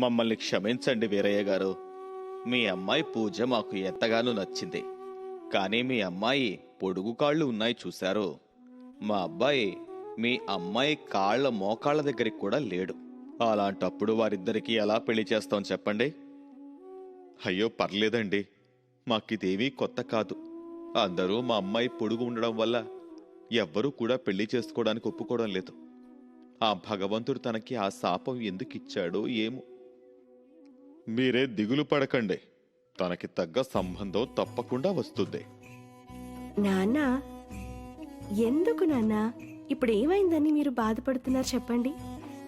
మమ్మల్ని క్షమించండి వీరయ్య గారు. మీ అమ్మాయి పూజ మాకు ఎంతగానో నచ్చింది. కానీ మీ అమ్మాయి పొడుగు కాళ్ళు ఉన్నాయి చూశారు. మా అబ్బాయి మీ అమ్మాయి కాళ్ళ మోకాళ్ళ దగ్గరికి కూడా లేడు. అలాంటప్పుడు వారిద్దరికీ ఎలా పెళ్లి చేస్తాం చెప్పండి? అయ్యో పర్లేదండి, మాకిదేమీ కొత్త కాదు. అందరూ మా అమ్మాయి పొడుగు ఉండడం వల్ల ఎవ్వరూ కూడా పెళ్లి చేసుకోవడానికి ఒప్పుకోవడం లేదు. ఆ భగవంతుడు తనకి ఆ శాపం ఎందుకిచ్చాడో ఏమో. మీరే దిగులు పడకండి, తనకి తగ్గ సంబంధం తప్పకుండా వస్తుంది. నాన్నా, ఎందుకు నాన్నా ఇప్పుడు ఏమైందని మీరు బాధపడుతున్నారు చెప్పండి?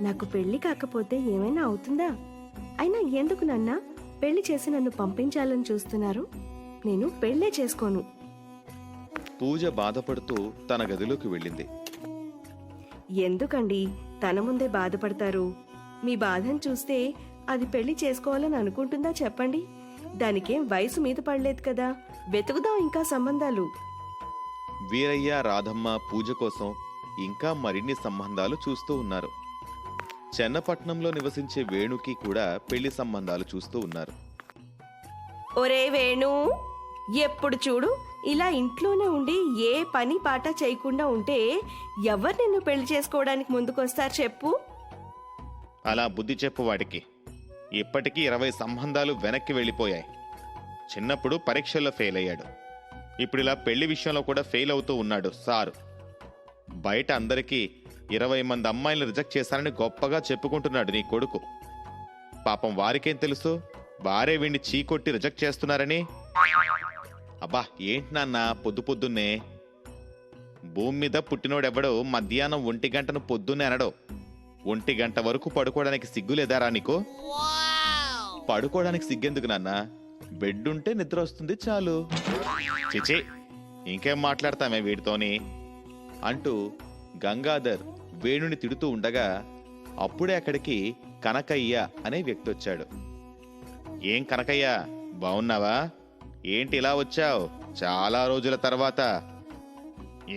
నాకు పెళ్లి కాకపోతే ఏమైనా అవుతుందా? అయినా ఎందుకు నాన్నా పెళ్లి చేసి నన్ను పంపించాలని చూస్తున్నారు? నేను పెళ్లే చేసుకోను. పూజ బాధపడుతూ తన గదిలోకి వెళ్ళింది. ఎందుకండి తన ముందే బాధపడతారు? మీ బాధను చూస్తే అది పెళ్లి చేసుకోవాలని అనుకుంటుందా చెప్పండి? దానికేం వయసు మీద పడలేదు కదా. వెతుకుదాం ఇంకా సంబంధాలు. వీరయ్య, రాధమ్మ పూజ కోసం ఇంకా మరిన్ని సంబంధాలు చూస్తూ ఉన్నారు. చెన్నపట్నంలో నివసించే వేణుకి కూడా పెళ్లి సంబంధాలు చూస్తూ ఉన్నారు. ఒరే వేణు, ఎప్పుడు చూడు ఇలా ఇంట్లోనే ఉండి ఏ పని పాట చేయకుండా ఉంటే ఎవరు నిన్ను పెళ్లి చేసుకోవడానికి ముందుకొస్తారు చెప్పు? అలా బుద్ధి చెప్పు వాడికి. ఇప్పటికీ 20 సంబంధాలు వెనక్కి వెళ్ళిపోయాయి. చిన్నప్పుడు పరీక్షల్లో ఫెయిల్ అయ్యాడు. ఇప్పుడు ఇలా పెళ్లి విషయంలో కూడా ఫెయిల్ అవుతూ ఉన్నాడు సారు. బయట అందరికీ 20 మంది అమ్మాయిలను రిజెక్ట్ చేశారని గొప్పగా చెప్పుకుంటున్నాడు నీ కొడుకు. పాపం వారికేం తెలుసు, వారే వీడిని చీకొట్టి రిజెక్ట్ చేస్తున్నారని. అబ్బా ఏంటి నాన్న పొద్దు పొద్దున్నే? భూమి మీద పుట్టినోడెవ్వడో మధ్యాహ్నం 1 గంటను పొద్దున్నే అనడో. 1 గంట వరకు పడుకోవడానికి సిగ్గులేదారా నీకు? పడుకోవడానికి సిగ్గెందుకు నాన్న? బెడ్ ఉంటే నిద్ర వస్తుంది చాలు. చిచి, ఇంకేం మాట్లాడతామే వీడితోని అంటూ గంగాధర్ వేణుని తిడుతూ ఉండగా అప్పుడే అక్కడికి కనకయ్య అనే వ్యక్తి వచ్చాడు. ఏం కనకయ్య, బావున్నావా? ఏంటి ఇలా వచ్చావు చాలా రోజుల తర్వాత?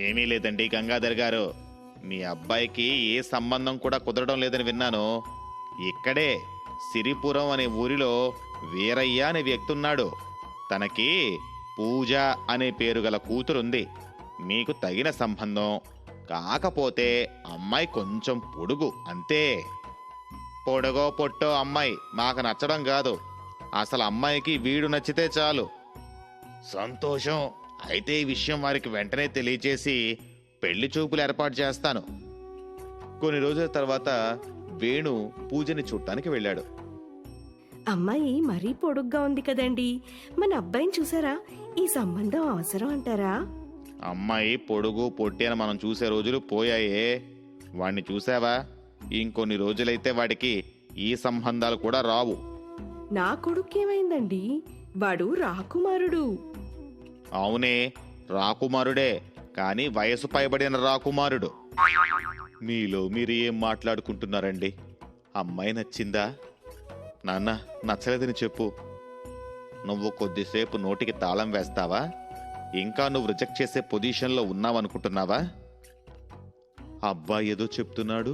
ఏమీ లేదండి గంగాధర్ గారు, మీ అబ్బాయికి ఏ సంబంధం కూడా కుదరడం లేదని విన్నాను. ఇక్కడే సిరిపురం అనే ఊరిలో వీరయ్య అనే వ్యక్తి ఉన్నాడు. తనకి పూజ అనే పేరు గల కూతురుంది. మీకు తగిన సంబంధం, కాకపోతే అమ్మాయి కొంచెం పొడుగు అంతే. పొడుగో పొట్టో అమ్మాయి మాకు నచ్చడం కాదు. అసలు అమ్మాయికి వీడు నచ్చితే చాలు. సంతోషం, అయితే ఈ విషయం వారికి వెంటనే తెలియచేసి పెళ్లి చూపులు ఏర్పాటు చేస్తాను. కొన్ని రోజుల తర్వాత వేణు పూజని చూడటానికి వెళ్ళాడు. అమ్మాయి మరీ పొడుగ్గా ఉంది కదండి, మన అబ్బాయిని చూసారా? ఈ సంబంధం అవసరం అంటారా? అమ్మాయి పొడుగు పొట్టి అని మనం చూసే రోజులు పోయాయే. వాణ్ణి చూసావా? ఇంకొన్ని రోజులైతే వాడికి ఈ సంబంధాలు కూడా రావు. నా కొడుకేమైందండి? వాడు రాకుమారుడు. అవునే, రాకుమారుడే, కానీ వయసు పైబడిన రాకుమారుడు. మీలో మీరు ఏం మాట్లాడుకుంటున్నారండి? అమ్మాయి నచ్చిందా? నాన్న, నచ్చలేదని చెప్పు. నువ్వు కొద్దిసేపు నోటికి తాళం వేస్తావా? ఇంకా నువ్వు రిజెక్ట్ చేసే పొజిషన్లో ఉన్నావనుకుంటున్నావా? అబ్బాయి ఏదో చెప్తున్నాడు.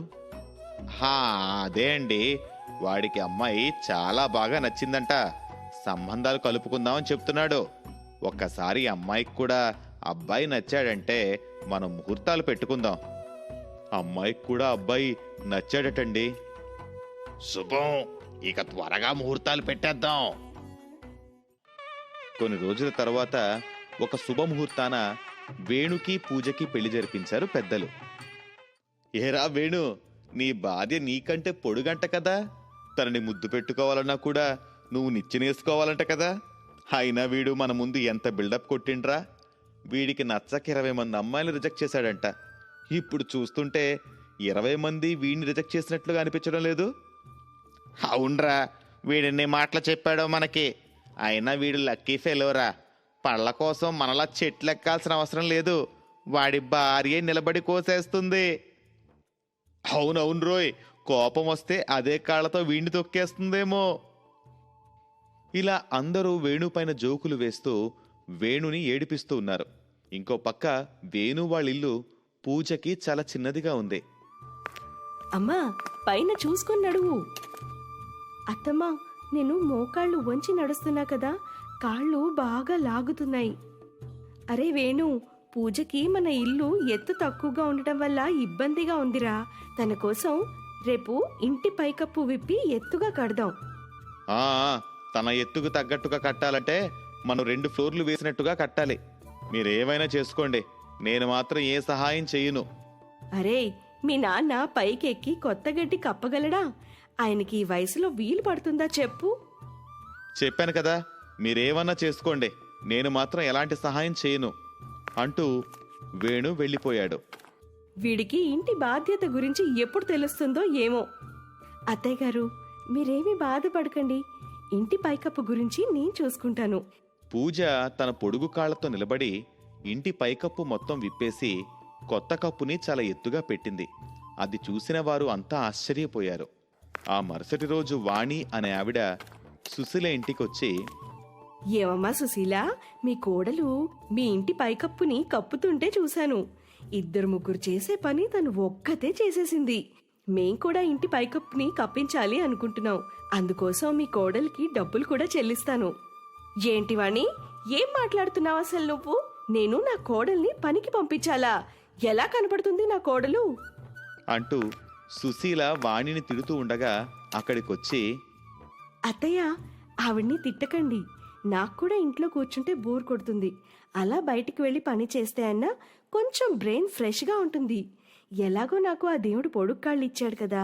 అదే అండి, వాడికి అమ్మాయి చాలా బాగా నచ్చిందంట. సంబంధాలు కలుపుకుందామని చెప్తున్నాడు. ఒక్కసారి అమ్మాయికి కూడా అబ్బాయి నచ్చాడంటే మనం ముహూర్తాలు పెట్టుకుందాం. అమ్మాయికి కూడా అబ్బాయి నచ్చాడటండి. శుభం, ఇక త్వరగా ముహూర్తాలు పెట్టేద్దాం. కొన్ని రోజుల తర్వాత ఒక శుభముహూర్తాన వేణుకి పూజకి పెళ్లి జరిపించారు పెద్దలు. ఏరా వేణు, నీ భార్య నీకంటే పొడుగంట కదా. తనని ముద్దు పెట్టుకోవాలన్నా కూడా నువ్వు నిచ్చినేసుకోవాలంట కదా. అయినా వీడు మన ముందు ఎంత బిల్డప్ కొట్టిండ్రా. వీడికి నచ్చక 20 మంది అమ్మాయిలు రిజెక్ట్ చేశాడంట. ఇప్పుడు చూస్తుంటే 20 మంది వీడిని రిజెక్ట్ చేసినట్లుగా అనిపించడం లేదు. అవునరా, వీడిని మాటలు చెప్పాడో మనకి. అయినా వీడు లక్కీ ఫెలోరా. పళ్ళ కోసం మనలా చెట్లు ఎక్కాల్సిన అవసరం లేదు. వాడి భార్య నిలబడి కోసేస్తుంది. అవునవును రోయ్, కోపం వస్తే అదే కాళ్ళతో వీడిని తొక్కేస్తుందేమో. ఇలా అందరూ వేణుపైన జోకులు వేస్తూ వేణుని ఏడిపిస్తూ ఉన్నారు. ఇంకో పక్క వేణు వాళ్ళిల్లు పూజకి చాలా చిన్నదిగా ఉంది. అమ్మా, పైన చూసుకొని నడువు. అత్తమ్మా, నేను మోకాళ్ళు వంచి నడుస్తున్నా కదా, కాళ్ళు బాగా లాగుతున్నాయి. అరే వేణు, పూజకి మన ఇల్లు ఎత్తు తక్కువగా ఉండటం వల్ల ఇబ్బందిగా ఉందిరా. తన కోసం రేపు ఇంటి పైకప్పు విప్పి ఎత్తుగా కడదాం. ఆ తన ఎత్తుకు తగ్గట్టుగా కట్టాలంటే మనం 2 ఫ్లోర్లు వేసినట్టుగా కట్టాలి. మీరేమైనా చేసుకోండి, నేను మాత్రం ఏ సహాయం చెయ్యను. అరే, మీ నాన్న పైకెక్కి కొత్త గడ్డి కప్పగలడా? ఆయనకి ఈ వయసులో వీలు పడుతుందా చెప్పు? చెప్పాను కదా, మీరేమన్నా చేసుకోండి, నేను మాత్రం ఎలాంటి సహాయం చేయను అంటూ వేణు వెళ్ళిపోయాడు. వీడికి ఇంటి బాధ్యత గురించి ఎప్పుడు తెలుస్తుందో ఏమో. అత్తయ్య గారు, మీరేమీ బాధపడకండి, ఇంటి పైకప్పు గురించి నేను చూసుకుంటాను. పూజ తన పొడుగు కాళ్లతో నిలబడి ఇంటి పైకప్పు మొత్తం విప్పేసి కొత్త కప్పుని చాలా ఎత్తుగా పెట్టింది. అది చూసిన వారు అంతా ఆశ్చర్యపోయారు. ఆ మరుసటి రోజు వాణి అనే ఆవిడ సుశీల ఇంటికొచ్చి, ఏమమ్మా సుశీల, మీ కోడలు మీ ఇంటి పైకప్పుని కప్పుతుంటే చూశాను. 2-3 చేసే పని తను ఒక్కతే చేసేసింది. మేం కూడా ఇంటి పైకప్పుని కప్పించాలి అనుకుంటున్నాం. అందుకోసం మీ కోడలికి డబ్బులు కూడా చెల్లిస్తాను. ఏంటి వాణి, ఏం మాట్లాడుతున్నావు అసలు నువ్వు? నేను నా కోడల్ని పనికి పంపించాలా? ఎలా కనపడుతుంది నా కోడలు అంటూ సుశీల వాణిని తిడుతూ ఉండగా అక్కడికొచ్చి, అత్తయ్య, ఆవిడ్ని తిట్టకండి. నాకు కూడా ఇంట్లో కూర్చుంటే బోర్ కొడుతుంది. అలా బయటికి వెళ్ళి పని చేస్తే అన్నా కొంచెం బ్రెయిన్ ఫ్రెష్గా ఉంటుంది. ఎలాగో నాకు ఆ దేవుడు పొడుక్కాళ్ళు ఇచ్చాడు కదా,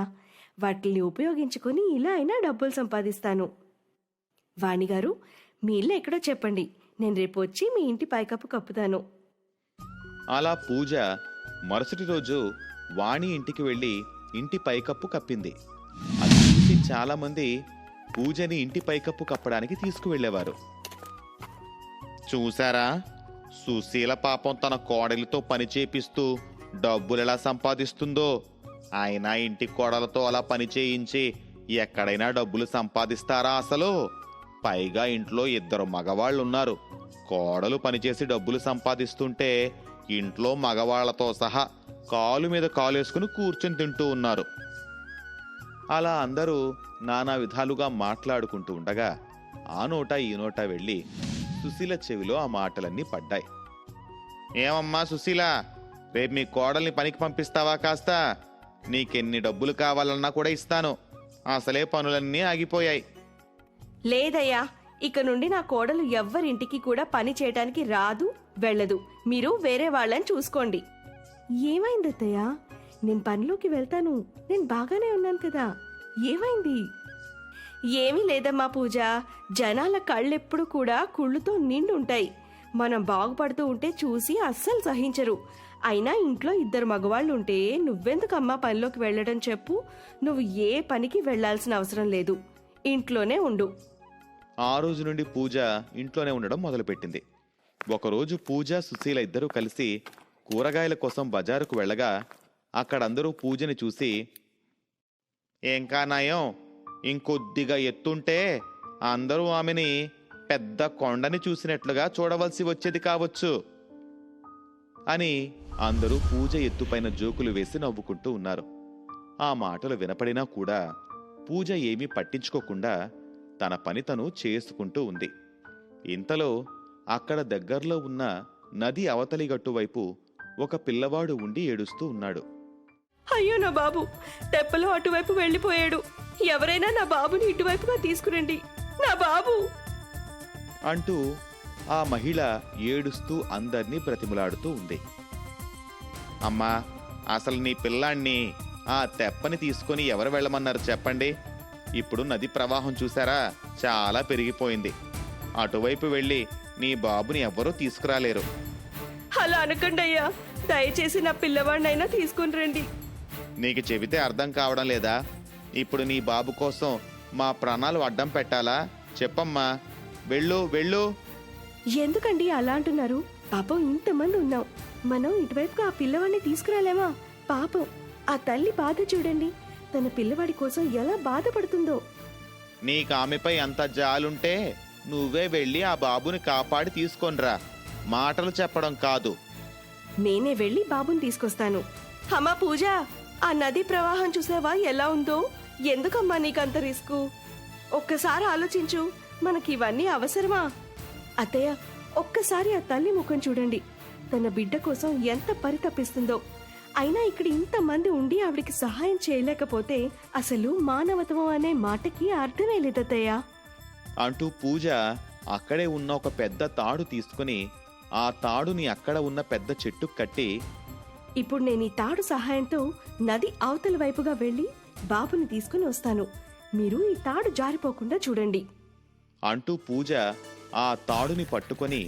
వాటిని ఉపయోగించుకొని ఇలా అయినా డబ్బులు సంపాదిస్తాను. వాణిగారు, మీ ఇల్లు ఎక్కడో చెప్పండి, నేను రేపు వచ్చి మీ ఇంటి పైకప్పు కప్పుతాను. అలా పూజ మరుసటి రోజు వాణి ఇంటికి వెళ్ళి ఇంటి పైకప్పు కప్పింది. అది చూసి చాలా మంది పూజని ఇంటి పైకప్పు కప్పడానికి తీసుకువెళ్లేవారు. చూశారా, సుశీల పాపం తన కోడలితో పని చేపిస్తూ డబ్బులెలా సంపాదిస్తుందో. ఆయన ఇంటి కోడలతో అలా పని చేయించి ఎక్కడైనా డబ్బులు సంపాదిస్తారా అసలు? పైగా ఇంట్లో 2 మగవాళ్ళున్నారు. కోడలు పనిచేసి డబ్బులు సంపాదిస్తుంటే ఇంట్లో మగవాళ్లతో సహా కాలు మీద కాలేసుకుని కూర్చొని తింటూ ఉన్నారు. అలా అందరూ నానా విధాలుగా మాట్లాడుకుంటూ ఉండగా ఆ నోట ఈ నోట వెళ్ళి సుశీల చెవిలో ఆ మాటలన్నీ పడ్డాయి. ఏమమ్మా సుశీల, రేపు మీ కోడల్ని పనికి పంపిస్తావా కాస్త? నీకెన్ని డబ్బులు కావాలన్నా కూడా ఇస్తాను. అసలే పనులన్నీ ఆగిపోయాయి. లేదయ్యా, ఇక నుండి నా కోడలు ఎవ్వరింటికి కూడా పని చేయటానికి రాదు, వెళ్ళదు. మీరు వేరే వాళ్ళని చూసుకోండి. ఏమైంది అత్తయ్య? నేను పనిలోకి వెళ్తాను, నేను బాగానే ఉన్నాను కదా, ఏమైంది? ఏమీ లేదమ్మా పూజ, జనాల కళ్ళెప్పుడు కూడా కుళ్ళుతో నిండుంటాయి. మనం బాగుపడుతూ ఉంటే చూసి అస్సలు సహించరు. అయినా ఇంట్లో 2 మగవాళ్ళు ఉంటే నువ్వెందుకమ్మా పనిలోకి వెళ్ళడం చెప్పు? నువ్వు ఏ పనికి వెళ్లాల్సిన అవసరం లేదు, ఇంట్లోనే ఉండు. ఆ రోజు నుండి పూజ ఇంట్లోనే ఉండడం మొదలుపెట్టింది. ఒకరోజు పూజ సుశీల ఇద్దరూ కలిసి కూరగాయల కోసం బజారుకు వెళ్ళగా అక్కడందరూ పూజని చూసి, ఏంకా నయం, ఇంకొద్దిగా ఎత్తుంటే అందరూ ఆమెని పెద్ద కొండని చూసినట్లుగా చూడవలసి వచ్చేది కావచ్చు అని అందరూ పూజ ఎత్తుపైన జోకులు వేసి నవ్వుకుంటూ ఉన్నారు. ఆ మాటలు వినపడినా కూడా పూజ ఏమీ పట్టించుకోకుండా తన పని తను చేసుకుంటూ ఉంది. ఇంతలో అక్కడ దగ్గరలో ఉన్న నది అవతలి గట్టు వైపు ఒక పిల్లవాడు ఉండి ఏడుస్తూ ఉన్నాడు. అయ్యో, నా బాబు తెప్పలో అటువైపు వెళ్ళిపోయాడు. ఎవరైనా నా బాబుని ఇటువైపుగా తీసుకురండి, నా బాబు అంటూ ఆ మహిళ ఏడుస్తూ అందర్నీ బ్రతిమలాడుతూ ఉంది. అమ్మా, అసలు నీ పిల్లాన్ని ఆ తెప్పని తీసుకొని ఎవరు వెళ్ళమన్నారు చెప్పండి? ఇప్పుడు నది ప్రవాహం చూసారా, చాలా పెరిగిపోయింది. అటువైపు వెళ్ళి నీ బాబుని ఎవ్వరూ తీసుకురాలేరు. అలా అనకండి అయ్యా, దయచేసి నా పిల్లవాడినైనా తీసుకుని రండి. నీకు చెబితే అర్థం కావడం లేదా? ఇప్పుడు నీ బాబు కోసం మా ప్రాణాలు అడ్డం పెట్టాలా? చెప్పమ్మా, వెళ్ళు వెళ్ళు. ఎందుకండి అలా అంటున్నారు? పాపం ఇంతమంది ఉన్నాం, మనం ఇటువైపుగా ఆ పిల్లవాడిని తీసుకురాలేమా? పాపం ఆ తల్లి బాధ చూడండి, తన పిల్లవాడి కోసం ఎలా బాధపడుతుందో. నీకు ఆమెపై అంత జాలుంటే నువ్వే వెళ్ళి ఆ బాబుని కాపాడి తీసుకొనిరా, మాటలు చెప్పడం కాదు. నేనే వెళ్ళి బాబుని తీసుకొస్తాను. అమ్మా పూజ, ఆ నది ప్రవాహం చూసావా ఎలా ఉందో? ఎందుకమ్మా నీకంత రిస్కు? ఒక్కసారి ఆలోచించు, మనకి ఇవన్నీ అవసరమా? అత్తయ్య, ఒక్కసారి ఆ తల్లి ముఖం చూడండి. తన బిడ్డ కోసం ఎంత పరితపిస్తుందో. అయినా ఇక్కడ ఇంతమంది ఉండి ఆవిడికి సహాయం చేయలేకపోతే అసలు మానవత్వం అనే మాటకి అర్థమే లేదత్తయ్య. అంటూ పూజ అక్కడే ఉన్న ఒక పెద్ద తాడు తీసుకుని ఆ తాడుని అక్కడ ఉన్న పెద్ద చెట్టుకు కట్టి, ఇప్పుడు నేను ఈ తాడు సహాయంతో నది అవతల వైపుగా వెళ్లి బాబుని తీసుకుని వస్తాను. మీరు ఈ తాడు జారిపోకుండా చూడండి. అంటూ పూజ ఆ తాడుని పట్టుకొని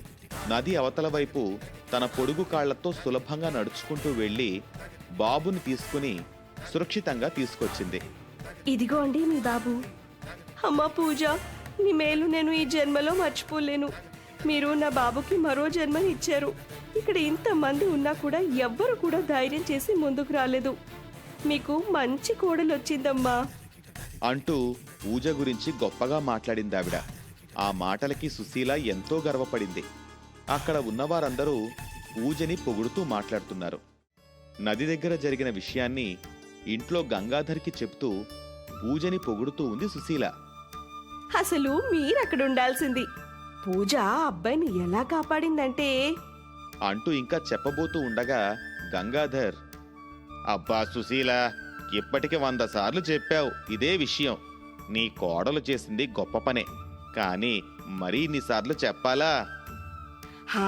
నది అవతల వైపు తన పొడుగు కాళ్లతో సులభంగా నడుచుకుంటూ వెళ్లి బాబుని తీసుకుని సురక్షితంగా తీసుకొచ్చింది. ఇదిగో అండి మీ బాబు. అమ్మా పూజ, నీ మేలు నేను ఈ జన్మలో మర్చిపోలేను. మీరు నా బాబుకి మరో జన్మని ఇచ్చారు. ఇక్కడ ఇంతమంది ఉన్నా కూడా ఎవ్వరు కూడా ధైర్యం చేసి ముందుకు రాలేదు. మీకు మంచి కోడలు వచ్చిందమ్మా అంటూ పూజ గురించి గొప్పగా మాట్లాడిందావిడ. ఆ మాటలకి సుశీల ఎంతో గర్వపడింది. అక్కడ ఉన్నవారందరూ పూజని పొగుడుతూ మాట్లాడుతున్నారు. నది దగ్గర జరిగిన విషయాన్ని ఇంట్లో గంగాధర్కి చెప్తూ పూజని పొగుడుతూ ఉంది సుశీల. అసలు మీరక్కడ ఉండాల్సింది. పూజ అబ్బాయిని ఎలా కాపాడిందంటే అంటూ ఇంకా చెప్పబోతూ ఉండగా గంగాధర్, అబ్బా సుశీల, ఇప్పటికి 100 సార్లు చెప్పావు ఇదే విషయం. నీ కోడలు చేసింది గొప్ప పనే, కానీ మరీ ఇన్నిసార్లు చెప్పాలా? హా,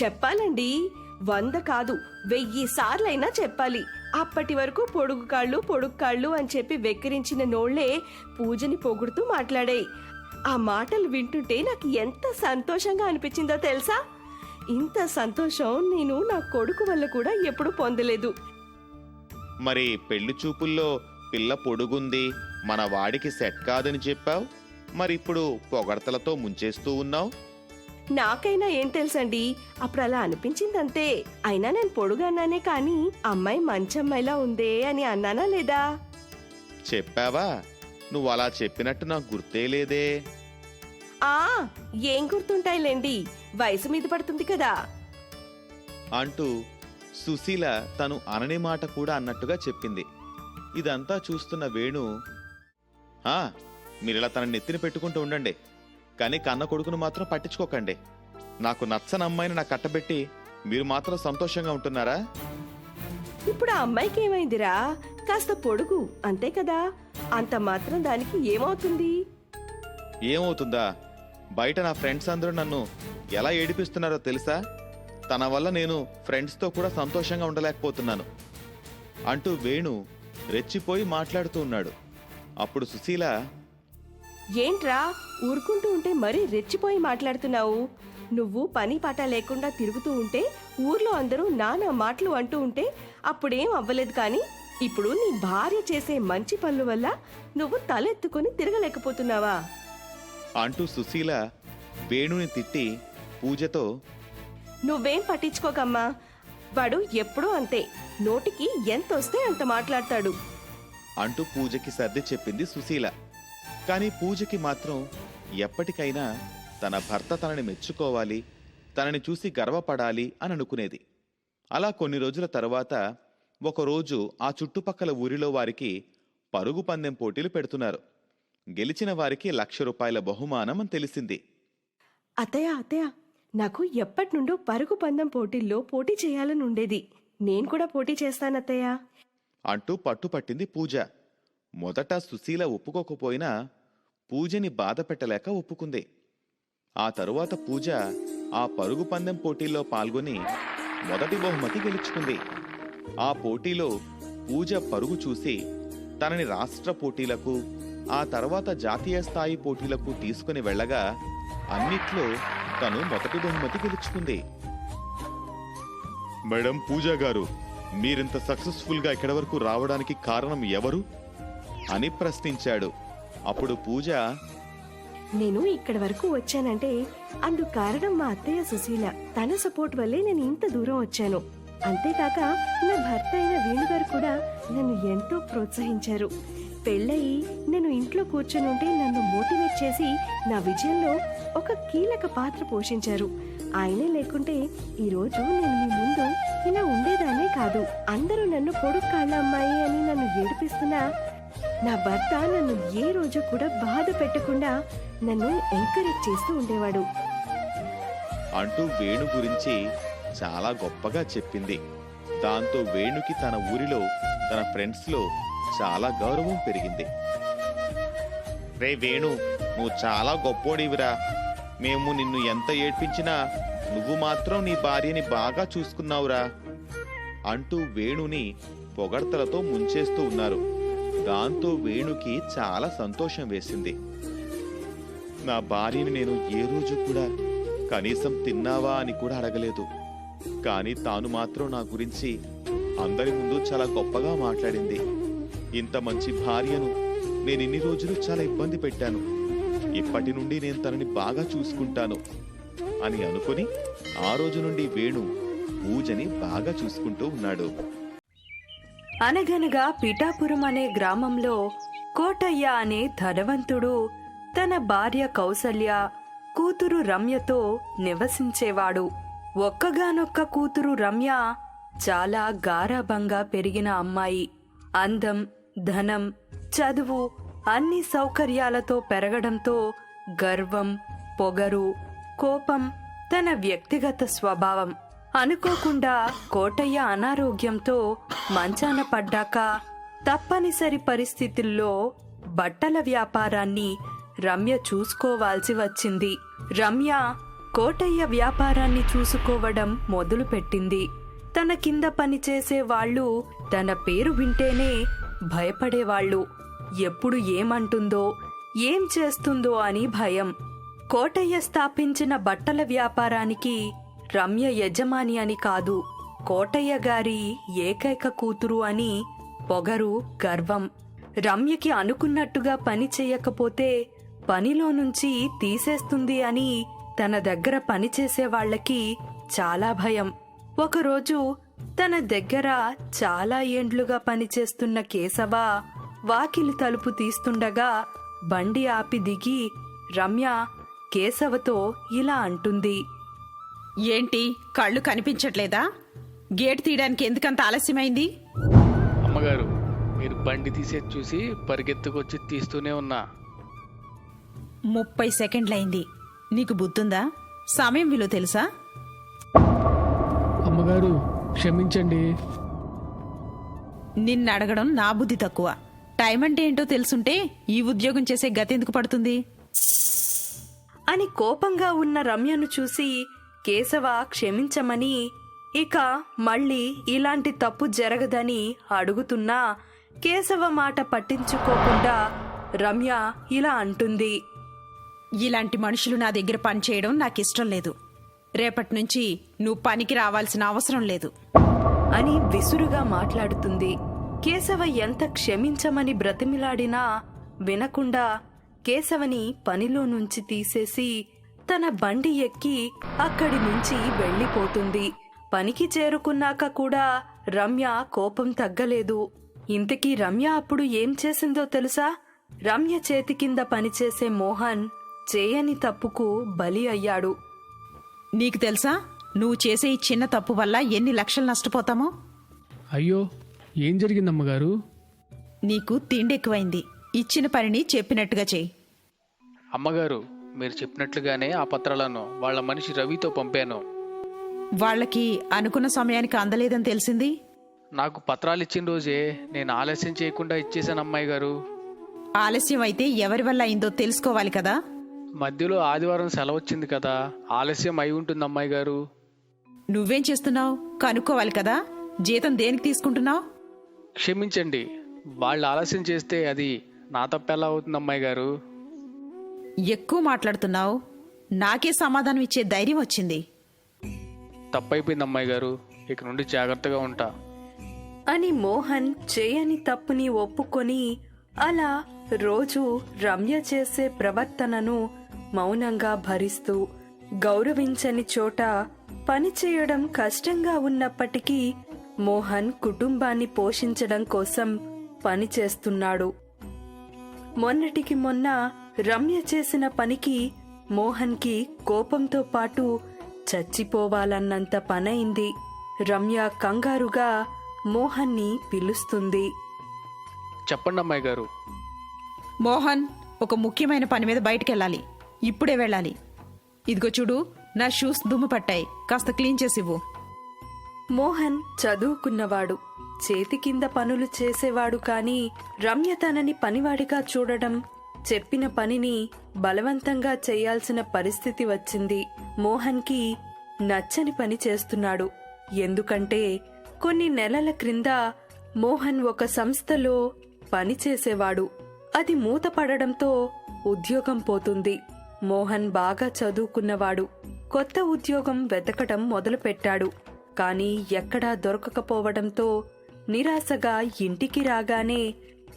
చెప్పాలండి. 100 కాదు, 1000 సార్లైనా చెప్పాలి. అప్పటి వరకు పొడుగు కాళ్ళు అని చెప్పి వెక్కిరించిన నోళ్లే పూజని పొగుడుతూ మాట్లాడాయి. ఆ మాటలు వింటుంటే నాకు ఎంత సంతోషంగా అనిపించిందో తెలుసా? ఇంత సంతోషం నేను నా కొడుకు వల్ల కూడా ఎప్పుడూ పొందలేదు. మరి పెళ్లి చూపుల్లో పిల్ల పొడుగుంది, మన వాడికి సెట్ కాదని చెప్పావు. మరిప్పుడు పొగడ్తలతో ముంచేస్తూ ఉన్నావు. నాకైనా ఏం తెలుసండి, అప్పుడు అలా అనిపించిందంతే. అయినా నేను పొడుగన్నానే కానీ అమ్మాయి మంచి అమ్మాయిలా ఉందే అని అన్నానా లేదా? చెప్పావా? నువ్వు అలా చెప్పినట్టు నాకు గుర్తే లేదే. ఆ, ఏం గుర్తుంటాయిలేండి, వయసు మీద పడుతుంది కదా అంటూ సుశీల తను అనని మాట కూడా అన్నట్టుగా చెప్పింది. ఇదంతా చూస్తున్న వేణు, మీరిలా తన నెత్తిని పెట్టుకుంటూ ఉండండి, కానీ కన్న కొడుకును మాత్రం పట్టించుకోకండి. నాకు నచ్చని అమ్మాయిని నాకు కట్టబెట్టి మీరు మాత్రం సంతోషంగా ఉంటున్నారా? ఇప్పుడు ఆ అమ్మాయికి ఏమైందిరా? కాస్త పొడుగు అంతే కదా, అంత మాత్రం దానికి ఏమవుతుంది? ఏమవుతుందా? బయట నా ఫ్రెండ్స్ అందరూ నన్ను ఎలా ఏడిపిస్తున్నారో తెలుసా? తన వల్ల నేను ఫ్రెండ్స్తో కూడా సంతోషంగా ఉండలేకపోతున్నాను అంటూ వేణు రెచ్చిపోయి మాట్లాడుతూ ఉన్నాడు. అప్పుడు సుశీల, ఏంట్రా ఊరుకుంటూ ఉంటే మరీ రెచ్చిపోయి మాట్లాడుతున్నావు? నువ్వు పని పాట లేకుండా తిరుగుతూ ఉంటే ఊర్లో అందరూ నానా మాటలు అంటూ ఉంటే అప్పుడేం అవ్వలేదు, కానీ ఇప్పుడు నీ భార్య చేసే మంచి పనుల వల్ల నువ్వు తలెత్తుకొని తిరగలేకపోతున్నావా? అంటూ సుశీల వేణుని తిట్టి పూజతో, నువ్వేం పట్టించుకోకమ్మా, వాడు ఎప్పుడూ అంతే, నోటికి ఎంతొస్తే అంత మాట్లాడతాడు అంటూ పూజకి సర్ది చెప్పింది సుశీల. కానీ పూజకి మాత్రం ఎప్పటికైనా తన భర్త తనని మెచ్చుకోవాలి, తనని చూసి గర్వపడాలి అని అనుకునేది. అలా కొన్ని రోజుల తరువాత ఒకరోజు ఆ చుట్టుపక్కల ఊరిలో వారికి పరుగు పందెం పోటీలు పెడుతున్నారు. గెలిచిన వారికి 1,00,000 రూపాయల బహుమానం అని తెలిసింది. అత్తయ్య, నాకు ఎప్పటి నుండో పరుగు పందెం పోటీల్లో పోటీ చేయాలని ఉండేది. నేను కూడా పోటీ చేస్తానత్తయ్య అంటూ పట్టుపట్టింది పూజ. మొదట సుశీల ఒప్పుకోకపోయినా పూజని బాధ పెట్టలేక ఒప్పుకుంది. ఆ తరువాత పూజ ఆ పరుగు పందెం పోటీల్లో పాల్గొని మొదటి బహుమతి గెలుచుకుంది. ఆ పోటీలో పూజ పరుగు చూసి తనని రాష్ట్ర పోటీలకు, ఆ తర్వాత జాతీయ స్థాయి పోటీలకు తీసుకుని వెళ్ళగా అన్నిట్లో తను మొదటి బహుమతి గెలుచుకుంది. మేడం పూజ గారు, మీరింత సక్సెస్ఫుల్ గా ఇక్కడి వరకు రావడానికి కారణం ఎవరు అని ప్రశ్నించాడు. అప్పుడు పూజ, నేను ఇక్కడి వరకు వచ్చానంటే అందుకు కారణం మా అత్తయ్య సుశీల. తన సపోర్ట్ వల్లే నేను ఇంత దూరం వచ్చాను. అంతేకాక నా భర్త అయిన వేణుగారు కూడా నన్ను ఎంతో ప్రోత్సహించారు. పెళ్ళయి నేను ఇంట్లో కూర్చొని ఉంటే నన్ను మోటివేట్ చేసి నా విజయంలో ఒక కీలక పాత్ర పోషించారు. ఆయనే లేకుంటే ఈ రోజు నేను మీ ముందు ఇలా ఉండేదాన్నే కాదు. అందరూ నన్ను పొడుగు కాళ్ళ అమ్మాయి అని నన్ను ఏడిపిస్తున్నా నా భర్త నన్ను ఏ రోజు కూడా బాధ పెట్టకుండా నన్ను ఎంకరేజ్ చేస్తూ ఉండేవాడు. అంటూ వేణు గురించి చాలా గొప్పగా చెప్పింది. దాంతో వేణుకి తన ఊరిలో తన ఫ్రెండ్స్లో చాలా గౌరవం పెరిగింది. రే వేణు, నువ్వు చాలా గొప్పోడివిరా. మేము నిన్ను ఎంత ఏడ్పించినా నువ్వు మాత్రం నీ భార్యని బాగా చూసుకున్నావురా అంటూ వేణుని పొగడ్తలతో ముంచేస్తూ ఉన్నారు. దాంతో వేణుకి చాలా సంతోషం వేసింది. నా భార్యని నేను ఏ రోజు కూడా కనీసం తిన్నావా అని కూడా అడగలేదు. కానీ తాను మాత్రం నా గురించి అందరి ముందు చాలా గొప్పగా మాట్లాడింది. ఇంత మంచి భార్యను నేను ఇన్ని రోజులు చాలా ఇబ్బంది పెట్టాను. ఇప్పటి నుండి నేను తనని బాగా చూసుకుంటాను అని అనుకుని ఆ రోజు నుండి వేణు పూజని బాగా చూసుకుంటూ ఉన్నాడు. అనగనగా పిఠాపురం అనే గ్రామంలో కోటయ్య అనే ధనవంతుడు తన భార్య కౌసల్య, కూతురు రమ్యతో నివసించేవాడు. ఒక్కగానొక్క కూతురు రమ్య చాలా గారాబంగా పెరిగిన అమ్మాయి. అందం, ధనం, చదువు అన్ని సౌకర్యాలతో పెరగడంతో గర్వం, పొగరు, కోపం తన వ్యక్తిగత స్వభావం. అనుకోకుండా కోటయ్య అనారోగ్యంతో మంచాన పడ్డాక తప్పనిసరి పరిస్థితుల్లో బట్టల వ్యాపారాన్ని రమ్య చూసుకోవాల్సి వచ్చింది. రమ్య కోటయ్య వ్యాపారాన్ని చూసుకోవడం మొదలుపెట్టింది. తన కింద పనిచేసే వాళ్ళు తన పేరు వింటేనే భయపడేవాళ్ళు. ఎప్పుడు ఏమంటుందో, ఏం చేస్తుందో అని భయం. కోటయ్య స్థాపించిన బట్టల వ్యాపారానికి రమ్య యజమాని అని కాదు, కోటయ్య గారి ఏకైక కూతురు అని పొగరు, గర్వం. రమ్యకి అనుకున్నట్టుగా పని చెయ్యకపోతే పనిలో నుంచి తీసేస్తుంది అని తన దగ్గర పనిచేసే వాళ్ళకి చాలా భయం. ఒకరోజు తన దగ్గర చాలా ఏండ్లుగా పనిచేస్తున్న కేశవ వాకిలి తలుపు తీస్తుండగా బండి ఆపి దిగి రమ్య కేశవతో ఇలా అంటుంది. ఏంటి, కళ్ళు కనిపించట్లేదా? గేట్ తీయడానికి ఎందుకంత ఆలస్యమైంది? అమ్మగారు, మీరు బండి తీసేది చూసి పరిగెత్తుకొచ్చి తీస్తూనే ఉన్నా. 30 సెకండ్లయింది. నీకు బుద్ధుందా? సమయం విలువ తెలుసా? అమ్మగారు క్షమించండి. నిన్ను అడగడం నా బుద్ధి తక్కువ. టైం అంటే ఏంటో తెలుసుంటే ఈ ఉద్యోగం చేసే గతి ఎందుకు పడుతుంది అని కోపంగా ఉన్న రమ్యను చూసి కేశవ క్షమించమని, ఇక మళ్ళీ ఇలాంటి తప్పు జరగదని అడుగుతున్నా కేశవ మాట పట్టించుకోకుండా రమ్య ఇలా అంటుంది. ఇలాంటి మనుషులు నా దగ్గర పనిచేయడం నాకిష్టం లేదు. రేపటి నుంచి నువ్వు పనికి రావాల్సిన అవసరం లేదు అని విసురుగా మాట్లాడుతుంది. కేశవ ఎంత క్షమించమని బ్రతిమిలాడినా వినకుండా కేశవని పనిలో నుంచి తీసేసి తన బండి ఎక్కి అక్కడి నుంచి వెళ్ళిపోతుంది. పనికి చేరుకున్నాక కూడా రమ్య కోపం తగ్గలేదు. ఇంతకీ రమ్య అప్పుడు ఏం చేసిందో తెలుసా? రమ్య చేతి కింద పనిచేసే మోహన్ చేయని తప్పుకు బలి అయ్యాడు. నీకు తెలుసా, నువ్వు చేసే ఈ చిన్న తప్పు వల్ల ఎన్ని లక్షలు నష్టపోతామో? అయ్యో, ఏం జరిగిందమ్మగారు? నీకు తిండి ఎక్కువైంది. ఇచ్చిన పనిని చెప్పినట్టుగా చెయ్యి. అమ్మగారు, మీరు చెప్పినట్లుగానే ఆ పత్రాలను వాళ్ళ మనిషి రవితో పంపాను. వాళ్ళకి అనుకున్న సమయానికి అందలేదని తెలిసింది. నాకు పత్రాలు ఇచ్చిన రోజే నేను ఆలస్యం చేయకుండా ఇచ్చేశాను అమ్మాయి గారు. ఆలస్యం అయితే ఎవరి వల్ల అయిందో తెలుసుకోవాలి కదా. మధ్యలో ఆదివారం సెలవు వచ్చింది కదా, ఆలస్యం అయి ఉంటుంది అమ్మాయి గారు. నువ్వేం చేస్తున్నావు కనుక్కోవాలి కదా. జీతం దేనికి తీసుకుంటున్నావు? క్షమించండి, వాళ్ళు ఆలస్యం చేస్తే అది నా తప్పెలా అవుతుంది అమ్మాయి గారు? ఎక్కువ మాట్లాడుతున్నావు. నాకే సమాధానం ఇచ్చే ధైర్యం వచ్చింది. తప్పైపోయింది అమ్మాయి గారు, ఇక నుండి జాగ్రత్తగా ఉంటా అని మోహన్ చేయని తప్పుని ఒప్పుకొని అలా రోజు రమ్య చేసే ప్రవర్తనను మౌనంగా భరిస్తూ, గౌరవించని చోట పనిచేయడం కష్టంగా ఉన్నప్పటికీ మోహన్ కుటుంబాన్ని పోషించడం కోసం పనిచేస్తున్నాడు. మొన్నటికి మొన్న రమ్య చేసిన పనికి మోహన్కి కోపంతో పాటు చచ్చిపోవాలన్నంత పనైంది. రమ్య కంగారుగా మోహన్ని పిలుస్తుంది. చెప్పండి అమ్మాయి గారు, మోహన్, ఒక ముఖ్యమైన పని మీద బయటికెళ్ళాలి. ఇప్పుడే వెళ్ళాలి. ఇదిగో చూడు, నా షూస్ దుమ్ము పట్టాయి, కాస్త క్లీన్ చేసివ్వు. మోహన్ చదువుకున్నవాడు, చేతి కింద పనులు చేసేవాడు. కాని రమ్య తనని పనివాడిగా చూడడం, చెప్పిన పనిని బలవంతంగా చేయాల్సిన పరిస్థితి వచ్చింది. మోహన్కి నచ్చని పని చేస్తున్నాడు. ఎందుకంటే కొన్ని నెలల క్రింద మోహన్ ఒక సంస్థలో పనిచేసేవాడు. అది మూతపడడంతో ఉద్యోగం పోతుంది. మోహన్ బాగా చదువుకున్నవాడు. కొత్త ఉద్యోగం వెతకడం మొదలుపెట్టాడు. కాని ఎక్కడా దొరకకపోవడంతో నిరాశగా ఇంటికి రాగానే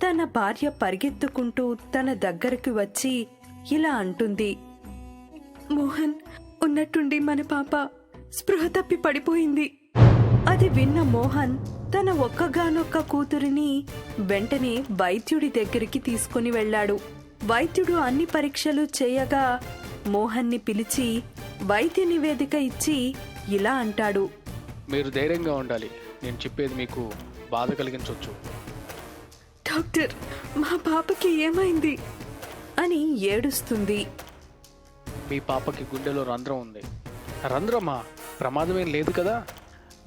తన భార్య పరిగెత్తుకుంటూ తన దగ్గరికి వచ్చి ఇలా అంటుంది. మోహన్, ఉన్నట్టుండి మన పాప స్పృహ తప్పి పడిపోయింది. అది విన్న మోహన్ తన ఒక్కగానొక్క కూతురిని వెంటనే వైద్యుడి దగ్గరికి తీసుకుని వెళ్ళాడు. వైద్యుడు అన్ని పరీక్షలు చేయగా మోహన్ని పిలిచి వైద్య నివేదిక ఇచ్చి ఇలా అంటాడు. మీరు ధైర్యంగా ఉండాలి. నేను చెప్పేది మీకు బాధ కలిగించవచ్చు. డాక్టర్, మా పాపకి ఏమైంది అని ఏడుస్తుంది. మీ పాపకి గుండెలో రంధ్రం ఉంది. రంధ్రమా? ప్రమాదమేం లేదు కదా.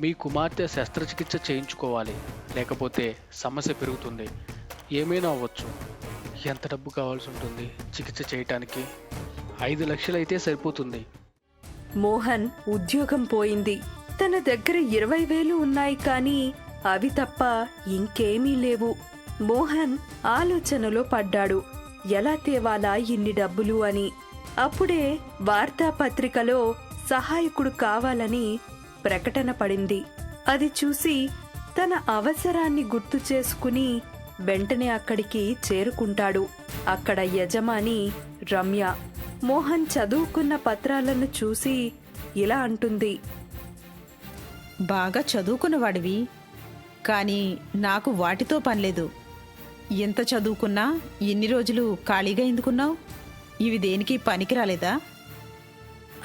మీ కుమార్తె శస్త్రచికిత్స చేయించుకోవాలి, లేకపోతే సమస్య పెరుగుతుంది. ఏమైనా అవ్వచ్చు. ఎంత డబ్బు కావాల్సి ఉంటుంది చికిత్స చేయటానికి? 5 లక్షలైతే సరిపోతుంది. మోహన్ ఉద్యోగం పోయింది. తన దగ్గర 20,000 ఉన్నాయి. కానీ అవి తప్ప ఇంకేమీ లేవు. మోహన్ ఆలోచనలో పడ్డాడు, ఎలా తేవాలా ఇన్ని డబ్బులు అని. అప్పుడే వార్తాపత్రికలో సహాయకుడు కావాలని ప్రకటన పడింది. అది చూసి తన అవసరాన్ని గుర్తు చేసుకుని వెంటనే అక్కడికి చేరుకుంటాడు. అక్కడ యజమాని రమ్య మోహన్ చదువుకున్న పత్రాలను చూసి ఇలా అంటుంది. బాగా చదువుకున్నవాడివి, కానీ నాకు వాటితో పనిలేదు. ఎంత చదువుకున్నా ఎన్ని రోజులు ఖాళీగా ఎందుకున్నావు? ఇవి దేనికి పనికిరాలేదా?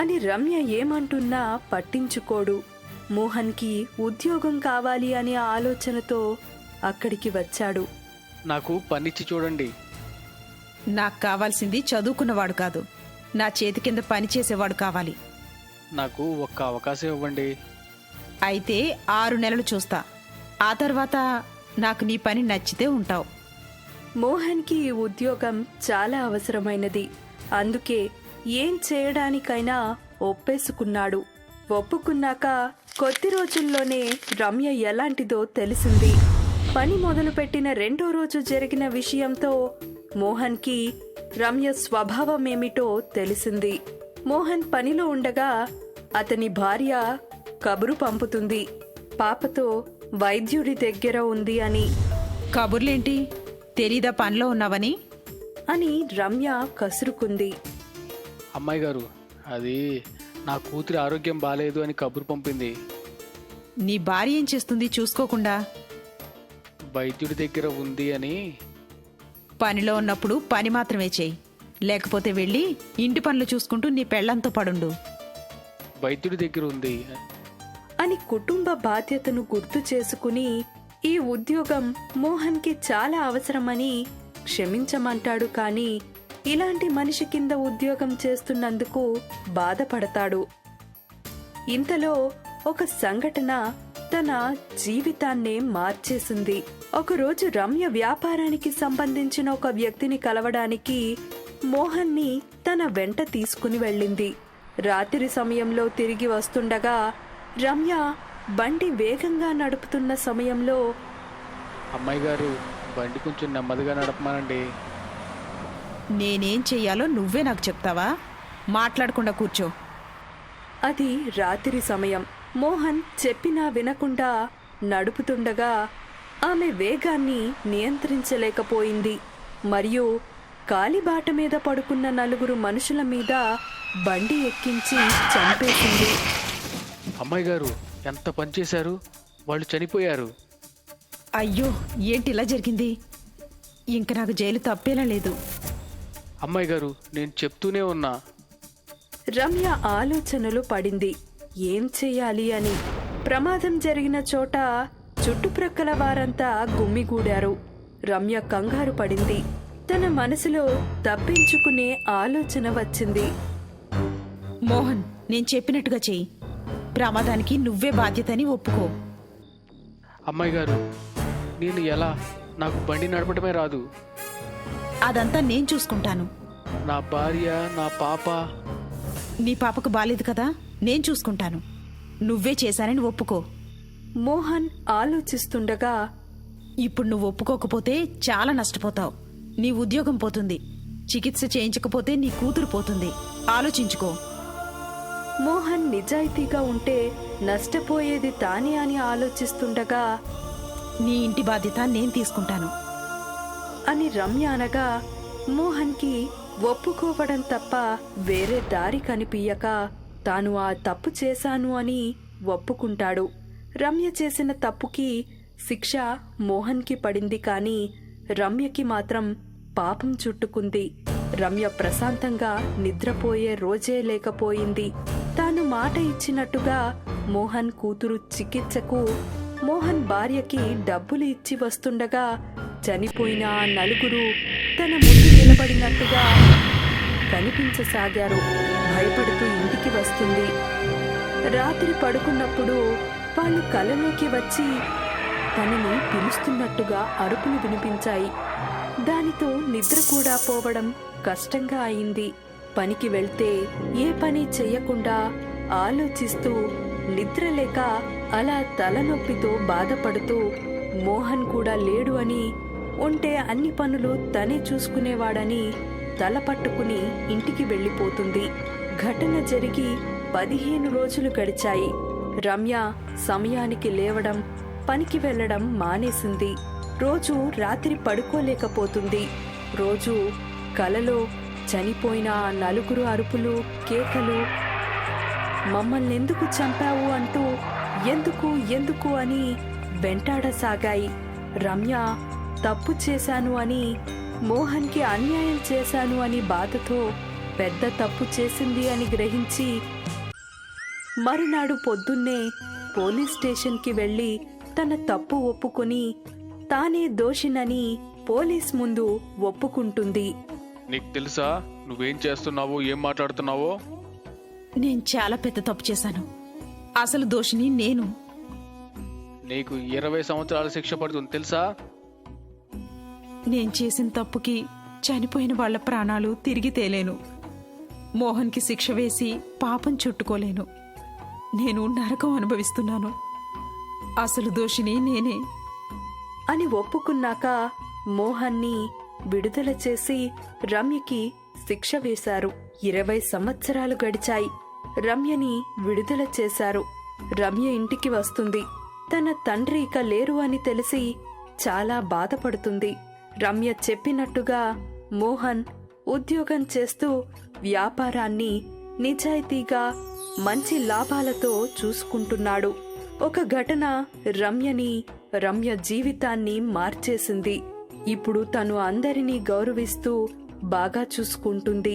అని రమ్య ఏమంటున్నా పట్టించుకోడు. మోహన్కి ఉద్యోగం కావాలి అనే ఆలోచనతో అక్కడికి వచ్చాడు. నాకు పనిచ్చి చూడండి. నాకు కావాల్సింది చదువుకున్నవాడు కాదు, నా చేతి కింద పని చేసేవాడు కావాలి. నాకు ఒక్క అవకాశం ఇవ్వండి. అయితే 6 నెలలు చూస్తా. ఆ తర్వాత నాకు నీ పని నచ్చితే ఉంటావు. మోహన్కి ఈ ఉద్యోగం చాలా అవసరమైనది. అందుకే ఏం చేయడానికైనా ఒప్పేసుకున్నాడు. ఒప్పుకున్నాక కొద్ది రోజుల్లోనే రమ్య ఎలాంటిదో తెలిసింది. పని మొదలుపెట్టిన 2వ రోజు జరిగిన విషయంతో మోహన్కి రమ్య స్వభావమేమిటో తెలిసింది. మోహన్ పనిలో ఉండగా అతని భార్య కబురు పంపుతుంది, పాపతో వైద్యుడి దగ్గర ఉంది అని. కబుర్లేంటి? తెలీదా పనిలో ఉన్నావని? అని రమ్య కసురుకుంది. అమ్మాయి గారు, అది నా కూతురి ఆరోగ్యం బాలేదు అని కబురు పంపింది. నీ భార్య ఏం చేస్తుంది చూసుకోకుండా? వైద్యుడి దగ్గర ఉంది అని. పనిలో ఉన్నప్పుడు పని మాత్రమే చేయి, లేకపోతే వెళ్ళి ఇంటి పనులు చూసుకుంటూ నీ పెళ్లంతో పడుండు. వైద్యుడి దగ్గర ఉంది అని కుటుంబ బాధ్యతను గుర్తు చేసుకుని ఈ ఉద్యోగం మోహన్కి చాలా అవసరమని క్షమించమంటాడు. కానీ ఇలాంటి మనిషి కింద ఉద్యోగం చేస్తున్నందుకు బాధపడతాడు. ఇంతలో ఒక సంఘటన తన జీవితాన్నే మార్చేసింది. ఒకరోజు రమ్య వ్యాపారానికి సంబంధించిన ఒక వ్యక్తిని కలవడానికి మోహన్ని తన వెంట తీసుకుని వెళ్ళింది. రాత్రి సమయంలో తిరిగి వస్తుండగా రమ్య బండి వేగంగా నడుపుతున్న సమయంలో, అమ్మాయి గారు, బండి కొంచెం నెమ్మదిగా నడపమానండి. నేనేం చెయ్యాలో నువ్వే నాకు చెప్తావా? మాట్లాడకుండా కూర్చో. అది రాత్రి సమయం. మోహన్ చెప్పినా వినకుండా నడుపుతుండగా ఆమె వేగాన్ని నియంత్రించలేకపోయింది. మరియు కాలిబాట మీద పడుకున్న 4 మనుషుల మీద బండి ఎక్కించి చంపేసింది. అమ్మాయి గారు, ఎంత పనిచేశారు? వాళ్ళు చనిపోయారు. అయ్యో, ఏంటి ఇలా జరిగింది? ఇంక నాకు జైలు తప్పేలా లేదు. అమ్మాయి గారు, నేను చెప్తూనే ఉన్నా. రమ్య ఆలోచనలు పడింది, ఏం చెయ్యాలి అని. ప్రమాదం జరిగిన చోట చుట్టుప్రక్కల వారంతా గుమ్మిగూడారు. రమ్య కంగారు పడింది. తన మనసులో తప్పించుకునే ఆలోచన వచ్చింది. మోహన్, నేను చెప్పినట్టుగా చెయ్యి. ప్రమాదానికి నువ్వే బాధ్యతని ఒప్పుకో. అమ్మాయి గారు, నేను ఎలా? నాకు బండి నడపడమే రాదు. అదంతా నేను చూసుకుంటాను. నా భార్య, నా పాప. నీ పాపకు బాలేదు కదా, నేను చూసుకుంటాను. నువ్వే చేశానని ఒప్పుకో. మోహన్ ఆలోచిస్తుండగా ఇప్పుడు నువ్వు ఒప్పుకోకపోతే చాలా నష్టపోతావు. నీ ఉద్యోగం పోతుంది. చికిత్స చేయించకపోతే నీ కూతురు పోతుంది. ఆలోచించుకో. మోహన్ నిజాయితీగా ఉంటే నష్టపోయేది తానే అని ఆలోచిస్తుండగా నీ ఇంటి బాధ్యత నేను తీసుకుంటాను అని రమ్య అనగా మోహన్కి ఒప్పుకోవడం తప్ప వేరే దారి కనిపించక తాను ఆ తప్పు చేశాను అని ఒప్పుకుంటాడు. రమ్య చేసిన తప్పుకి శిక్ష మోహన్కి పడింది, కానీ రమ్యకి మాత్రం పాపం చుట్టుకుంది. రమ్య ప్రశాంతంగా నిద్రపోయే రోజే లేకపోయింది. తాను మాట ఇచ్చినట్టుగా మోహన్ కూతురు చికిత్సకు మోహన్ భార్యకి డబ్బులు ఇచ్చి వస్తుండగా చనిపోయిన ఆ నలుగురు తన ముందు నిలబడినట్టుగా కనిపించసాగారు. భయపడుతూ ఇంటికి వస్తుంది. రాత్రి పడుకున్నప్పుడు వాళ్ళు కలలోకి వచ్చి తనని పిలుస్తున్నట్టుగా అరుపులు వినిపించాయి. దానితో నిద్ర కూడా పోవడం కష్టంగా అయింది. పనికి వెళ్తే ఏ పని చెయ్యకుండా ఆలోచిస్తూ నిద్రలేక అలా తలనొప్పితో బాధపడుతూ మోహన్ కూడా లేడు అని, ఉంటే అన్ని పనులు తనే చూసుకునేవాడని తల పట్టుకుని ఇంటికి వెళ్ళిపోతుంది. ఘటన జరిగి 15 రోజులు గడిచాయి. రమ్య సమయానికి లేవడం, పనికి వెళ్లడం మానేసింది. రోజు రాత్రి పడుకోలేకపోతుంది. రోజు కలలో చనిపోయిన ఆ నలుగురు అరుపులు, కేకలు, మమ్మల్నెందుకు చంపావు అంటూ ఎందుకు ఎందుకు అని వెంటాడసాగాయి. రమ్య తప్పు చేశాను అని, మోహన్కి అన్యాయం చేశాను అని బాధతో పెద్ద తప్పు చేసింది అని గ్రహించి మరునాడు పొద్దున్నే పోలీస్ స్టేషన్కి వెళ్ళి తన తప్పు ఒప్పుకొని తానే దోషినని పోలీస్ ముందు ఒప్పుకుంటుంది. నీకు తెలుసా నువ్వేం చేస్తున్నావో, ఏం మాట్లాడుతున్నావో? నేను చాలా పెద్ద తప్పు చేశాను. అసలు దోషిని నేను. నీకు 20 సంవత్సరాల శిక్ష పడుతుంది తెలుసా? నేను చేసిన తప్పుకి చనిపోయిన వాళ్ల ప్రాణాలు తిరిగి తేలేను. మోహన్కి శిక్ష వేసి పాపం చుట్టుకోలేను. నేను నరకం అనుభవిస్తున్నాను. అసలు దోషిని నేనే అని ఒప్పుకున్నాక మోహన్ని విడుదల చేసి రమ్యకి శిక్ష వేశారు. 20 సంవత్సరాలు గడిచాయి. రమ్యని విడుదల చేశారు. రమ్య ఇంటికి వస్తుంది. తన తండ్రి ఇక లేరు అని తెలిసి చాలా బాధపడుతుంది. రమ్య చెప్పినట్టుగా మోహన్ ఉద్యోగం చేస్తూ వ్యాపారాన్ని నిజాయితీగా మంచి లాభాలతో చూసుకుంటున్నాడు. ఒక ఘటన రమ్య జీవితాన్ని మార్చేసింది. ఇప్పుడు తను అందరినీ గౌరవిస్తూ బాగా చూసుకుంటుంది.